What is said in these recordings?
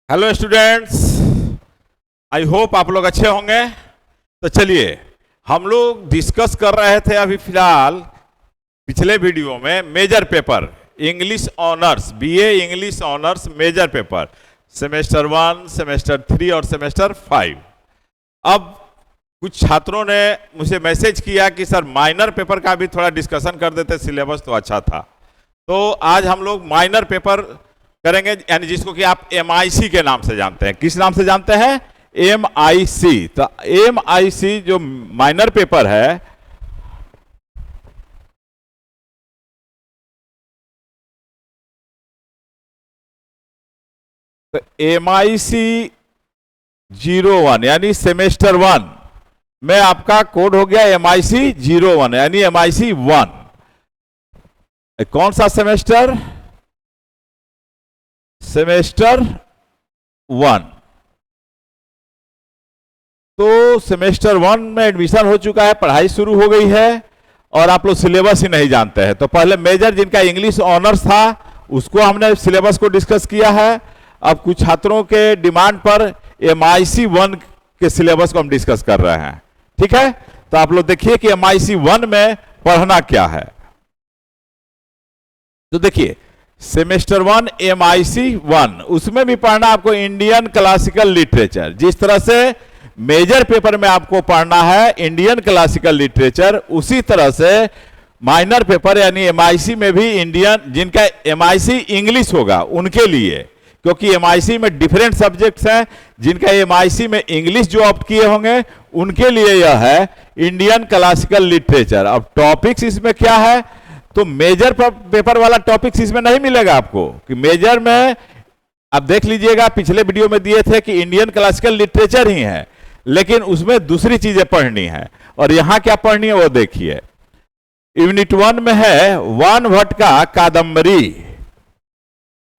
Hello students, I hope आप लोग अच्छे होंगे। तो चलिए, हम लोग डिस्कस कर रहे थे अभी फिलहाल पिछले वीडियो में major paper English honours, BA English honours major paper semester 1, semester 3 और सेमेस्टर 5। अब कुछ छात्रों ने मुझे मैसेज किया कि सर माइनर पेपर का भी थोड़ा डिस्कशन कर देते, सिलेबस तो अच्छा था। तो आज हम लोग माइनर पेपर करेंगे, यानी जिसको कि आप MIC के नाम से जानते हैं। किस नाम से जानते हैं? MIC। तो MIC जो माइनर पेपर है, तो MIC 01 यानी सेमेस्टर 1 में आपका कोड हो गया MIC 01 यानी MIC 1। कौन सा सेमेस्टर? सेमेस्टर 1। तो सेमेस्टर 1 में एडमिशन हो चुका है, पढ़ाई शुरू हो गई है और आप लोग सिलेबस ही नहीं जानते हैं। तो पहले मेजर जिनका इंग्लिश ऑनर्स था उसको हमने सिलेबस को डिस्कस किया है। अब कुछ छात्रों के डिमांड पर MIC 1 के सिलेबस को हम डिस्कस कर रहे हैं। ठीक है, तो आप लोग देखिए कि MIC 1 में पढ़ना क्या है। तो देखिए, सेमेस्टर 1 MIC 1, उसमें भी पढ़ना आपको इंडियन क्लासिकल लिटरेचर। जिस तरह से मेजर पेपर में आपको पढ़ना है इंडियन क्लासिकल लिटरेचर, उसी तरह से माइनर पेपर यानी MIC में भी इंडियन, जिनका MIC इंग्लिश होगा उनके लिए, क्योंकि MIC में डिफरेंट सब्जेक्ट्स हैं। जिनका MIC में इंग्लिश जो ऑप्ट किए होंगे उनके लिए यह है इंडियन क्लासिकल लिटरेचर। अब टॉपिक्स इसमें क्या है? तो मेजर पेपर वाला टॉपिक्स इसमें नहीं मिलेगा आपको, कि मेजर में आप देख लीजिएगा, पिछले वीडियो में दिए थे कि इंडियन क्लासिकल लिटरेचर ही है, लेकिन उसमें दूसरी चीजें पढ़नी है। और यहां क्या पढ़नी है वो देखिए। यूनिट 1 में है वान भट्ट का कादम्बरी।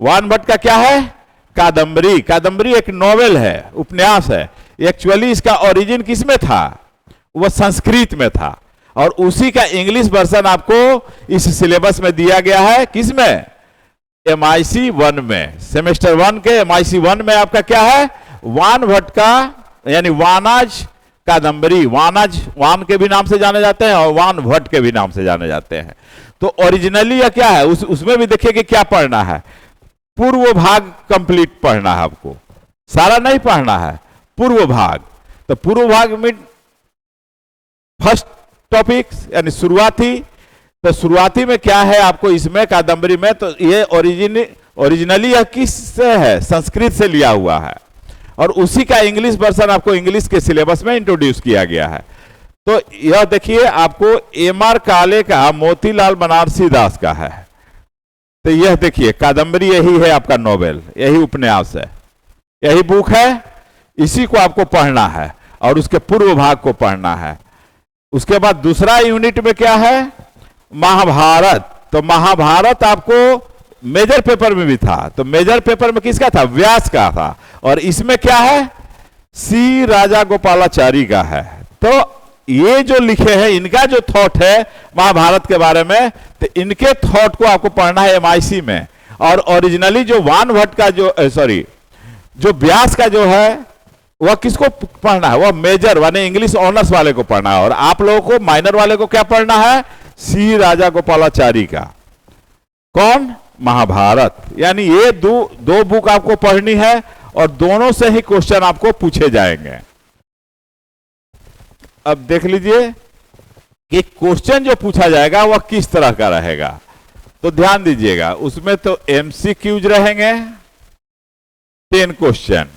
वान भट्ट का क्या है? कादम्बरी। कादम्बरी एक नॉवेल है, उपन्यास है। एक्चुअली इसका ओरिजिन किसमें था? वह संस्कृत में था, और उसी का इंग्लिश वर्जन आपको इस सिलेबस में दिया गया है। किसमें? MIC 1 में। सेमेस्टर 1 के MIC 1 में आपका क्या है? वान भट्ट का यानी वानाज कादम्बरी। वानाज वान के भी नाम से जाने जाते हैं और वान भट्ट के भी नाम से जाने जाते हैं। तो ओरिजिनली यह क्या है, उसमें भी देखिए कि क्या पढ़ना है। पूर्व भाग कंप्लीट पढ़ना है आपको, सारा नहीं पढ़ना है, पूर्व भाग। तो पूर्व भाग में फर्स्ट टॉपिक्स यानी शुरुआती। तो शुरुआती में क्या है आपको इसमें कादम्बरी में? तो ये ओरिजिनली यह किस से है? संस्कृत से लिया हुआ है, और उसी का इंग्लिश वर्जन आपको इंग्लिश के सिलेबस में इंट्रोड्यूस किया गया है। तो यह देखिए, आपको MR काले का मोतीलाल बनारसी दास का है। तो यह देखिए, कादम्बरी यही है आपका नोवेल, यही उपन्यास है, यही बुक है। इसी को आपको पढ़ना है और उसके पूर्व भाग को पढ़ना है। उसके बाद दूसरा यूनिट में क्या है? महाभारत। तो महाभारत आपको मेजर पेपर में भी था। तो मेजर पेपर में किसका था? व्यास का था। और इसमें क्या है? सी राजा गोपालाचारी का है। तो ये जो लिखे हैं, इनका जो थॉट है महाभारत के बारे में, तो इनके थॉट को आपको पढ़ना है MIC में। और ओरिजिनली जो वान भट्ट का जो व्यास का जो है, वह किसको पढ़ना है? वह मेजर यानी इंग्लिश ऑनर्स वाले को पढ़ना है। और आप लोगों को माइनर वाले को क्या पढ़ना है? सी राजा गोपालाचारी का। कौन? महाभारत। यानी ये दो बुक आपको पढ़नी है, और दोनों से ही क्वेश्चन आपको पूछे जाएंगे। अब देख लीजिए कि क्वेश्चन जो पूछा जाएगा वह किस तरह का रहेगा। तो ध्यान दीजिएगा, उसमें तो MCQs रहेंगे 10 क्वेश्चन,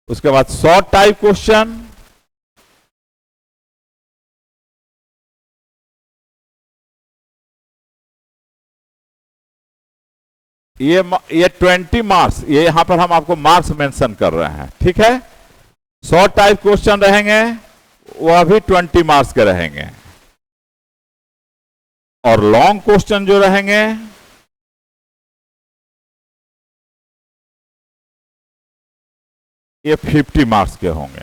उसके बाद शॉर्ट टाइप क्वेश्चन, ये 20 मार्क्स, ये यहां पर हम आपको मार्क्स मेंशन कर रहे हैं। ठीक है, शॉर्ट टाइप क्वेश्चन रहेंगे, वह भी 20 मार्क्स के रहेंगे। और लॉन्ग क्वेश्चन जो रहेंगे ये 50 मार्क्स के होंगे,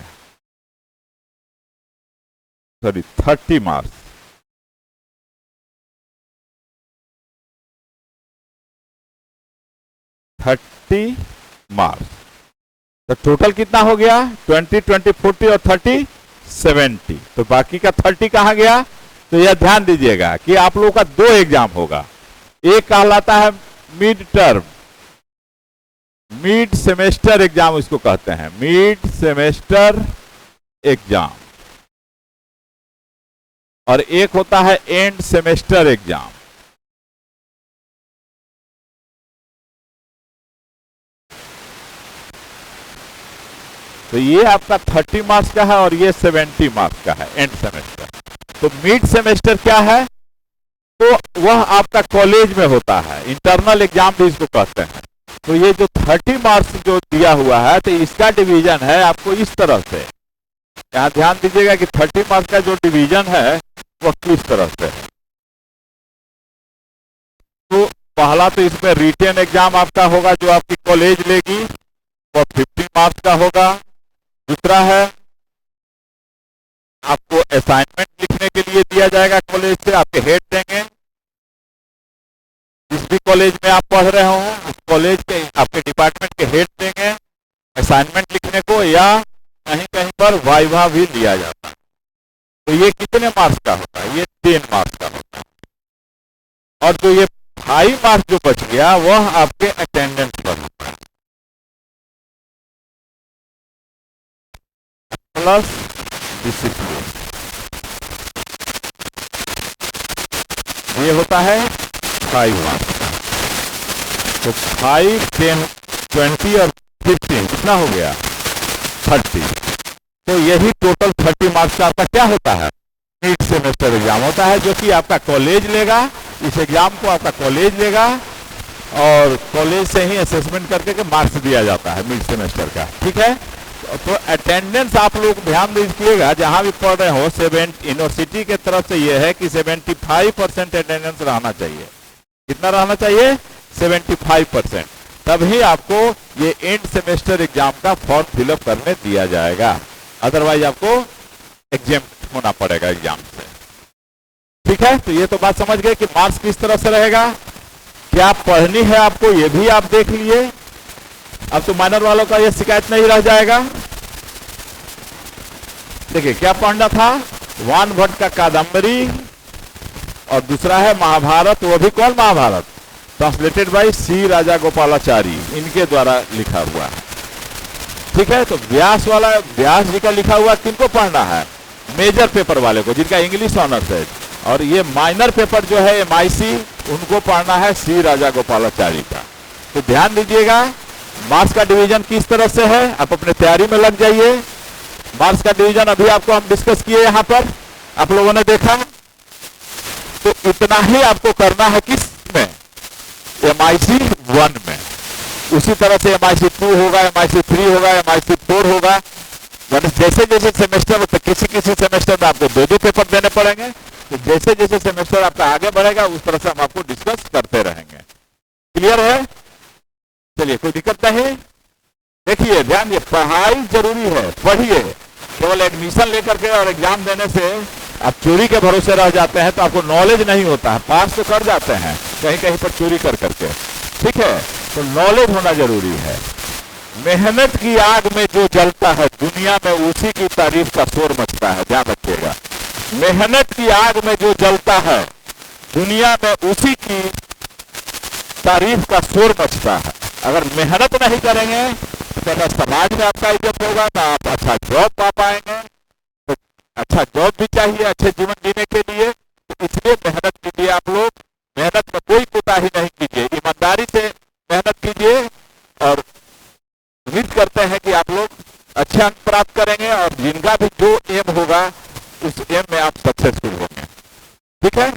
सॉरी 30 मार्क्स। 30 मार्क्स। तो टोटल कितना हो गया? 20, 20, 40 और 30 70। तो बाकी का 30 कहां गया? तो यह ध्यान दीजिएगा कि आप लोगों का 2 एग्जाम होगा। एक कहलाता है mid term, mid semester exam इसको कहते हैं, मिड सेमेस्टर एग्जाम, और एक होता है एंड सेमेस्टर एग्जाम। तो ये आपका 30 मार्क्स का है और ये 70 मार्क्स का है एंड सेमेस्टर। तो मिड सेमेस्टर क्या है? तो वह आपका कॉलेज में होता है, इंटरनल एग्जाम भी इसको कहते हैं। तो ये जो 30 मार्क्स जो दिया हुआ है, तो इसका डिवीजन है आपको इस तरह से। यहां ध्यान दीजिएगा कि 30 मार्क्स का जो डिवीजन है वह किस तरह से है। तो पहला तो इसमें रिटेन एग्जाम आपका होगा जो आपकी कॉलेज लेगी, वो 50 मार्क्स का होगा। दूसरा है आपको असाइनमेंट लिखने के लिए दिया जाएगा कॉलेज से, आपके हेड देंगे। जिस भी कॉलेज में आप पढ़ रहे हो उस कॉलेज के आपके डिपार्टमेंट के हेड देंगे असाइनमेंट लिखने को, या कहीं कहीं पर वाइवा भी लिया जाता है। तो ये कितने मार्क्स का होता है? ये 10 मार्क्स का होता है। और जो ये 5 मार्क्स जो बच गया वह आपके अटेंडेंस पर होता है, प्लस डिसिप्लिन। ये होता है 5 मार्क्स का। तो 5, 10, 20 और 15 कितना हो गया? 30। तो यही टोटल 30 मार्क्स का आपका क्या होता है? मिड सेमेस्टर एग्जाम होता है, जो कि आपका कॉलेज लेगा। इस एग्जाम को आपका कॉलेज लेगा और कॉलेज से ही असेसमेंट करके के मार्क्स दिया जाता है मिड सेमेस्टर का। ठीक है। तो अटेंडेंस आप लोग ध्यान दीजिएगा, जहां भी पढ़ रहे हो, यूनिवर्सिटी के तरफ से यह है कि 75% अटेंडेंस रहना चाहिए। कितना रहना चाहिए? 75%। तभी आपको ये एंड सेमेस्टर एग्जाम का फॉर्म फिलअप करने दिया जाएगा, अदरवाइज आपको एग्जाम होना पड़ेगा एग्जाम से। ठीक है। तो ये तो बात समझ गए कि मार्क्स किस तरह से रहेगा, क्या पढ़नी है आपको ये भी आप देख लिए। अब तो माइनर वालों का ये शिकायत नहीं रह जाएगा। देखिए क्या पढ़ना था? वान भट्ट का कादम्बरी और दूसरा है महाभारत। वो भी कौन महाभारत? ट्रांसलेटेड बाय सी राजा गोपालाचारी, इनके द्वारा लिखा हुआ है। ठीक है। तो व्यास वाला, व्यास जी का लिखा हुआ किनको पढ़ना है? मेजर पेपर वाले को, जिनका इंग्लिश ऑनर्स है। और ये माइनर पेपर जो है MIC, उनको पढ़ना है सी राजा गोपालाचारी का। तो ध्यान दीजिएगा मार्क्स का डिवीजन किस तरह से है, आप अपने तैयारी में लग जाइए। मार्क्स का डिवीजन अभी आपको हम डिस्कस किए, यहां पर आप लोगों ने देखा। तो इतना ही आपको करना है किस में? MIC 1 में। उसी तरह से MIC 2 होगा, MIC 3 होगा, MIC 4 होगा। जैसे जैसे सेमेस्टर, तो किसी किसी सेमेस्टर में आपको 2-2 पेपर देने पड़ेंगे। तो जैसे जैसे सेमेस्टर आपका आगे बढ़ेगा उस तरह से हम आपको डिस्कस करते रहेंगे। क्लियर है? चलिए, कोई दिक्कत नहीं। देखिए ध्यान दिए, पढ़ाई जरूरी है, पढ़िए। केवल एडमिशन लेकर के और एग्जाम देने से आप चोरी के भरोसे रह जाते हैं तो आपको नॉलेज नहीं होता है। पास तो कर जाते हैं कहीं कहीं पर चोरी कर करके। ठीक है। तो नॉलेज होना जरूरी है। मेहनत की आग में जो जलता है दुनिया में उसी की तारीफ का शोर मचता है, ध्यान रखिएगा। मेहनत की आग में जो जलता है दुनिया में उसी की तारीफ का शोर मचता है। अगर मेहनत नहीं करेंगे तो ना समाज में आपका इज्जत होगा, ना आप अच्छा जॉब पा पाएंगे। तो अच्छा जॉब भी चाहिए अच्छे जीवन जीने के लिए, तो इसलिए मेहनत कीजिए। आप लोग मेहनत में कोई कोताही नहीं कीजिए, ईमानदारी से मेहनत कीजिए और उम्मीद करते हैं कि आप लोग अच्छे अंक प्राप्त करेंगे और जिनका भी जो एम होगा उस एम में आप सक्सेसफुल होंगे। ठीक है।